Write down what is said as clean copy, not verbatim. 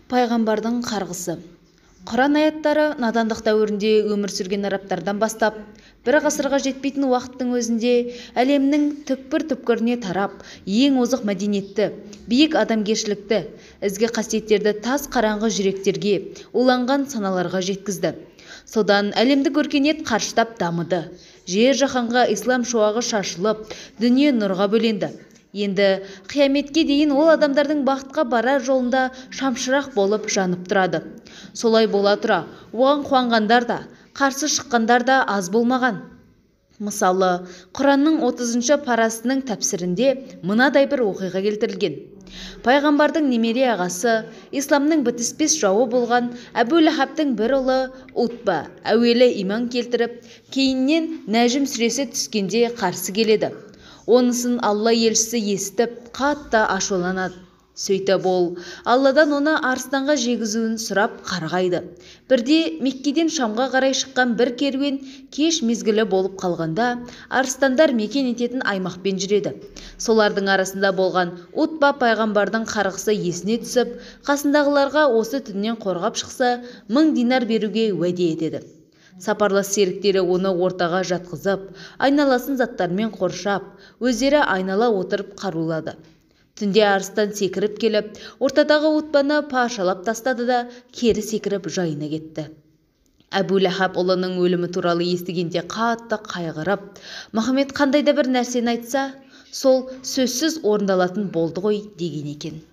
Пайғамбардың қарғысы. Құран аяттары надандық дәуірінде өмір сүрген арабтардан бастап, бір ғасырға жетпейтін уақыттың өзінде әлемнің түкпір-түкпіріне тарап, ең озық мәдениетті, биік адамгершілікті, ізгі қасиеттерді тас қараңғы жүректерге, уланған саналарға жеткізді. Содан әлемдік өркениет қарыштап дамыды. Жер жаһанға ислам шуағы шашылып, дүние нұрға бөленді. Енді қияметке дейін ол адамдардың бақытқа барар жолында шамшырақ болып жанып тұрады. Солай бола тұра, оған қуанғандар да, қарсы шыққандар да аз болмаған. Мысалы, Құранның 30-шы парасының тәпсірінде мынадай бір оқиға келтірілген. Пайғамбардың немере ағасы, исламның бітіспес жауы болған Әбу-Ләһабтың бір ұлы Утба әуелі иман келтіріп, кейіннен Нәжім сүресі түскенде қарсы келеді. Онысын Алла елшісі естіп, қатты ашуланады. Сөйтіп ол Алладан оны арыстанға жегізуін сұрап қарғайды. Бірде Меккеден Шамға қарай шыққан бір керуен кеш мезгілі болып қалғанда, арыстандар мекен ететін аймақпен жүреді. Солардың арасында болған Утба пайғамбардың қарғысы есіне түсіп, қасындағыларға осы түннен қорғап шықса, 1000 динар беруге уәде етеді. Сапарлас серіктері оны ортаға жатқызып, айналасын заттармен қоршап, өздері айнала отырып қарулады. Түнде арыстан секіріп келіп, ортадағы Утбаны паршалап тастады да, кері секіріп жайына кетті. Әбу-Ләһаб ұлының өлімі туралы естігенде қатты қайғырып, Мұхаммед қандай да бір нәрсені айтса, сол сөзсіз орындалатын болды ғой деген екен.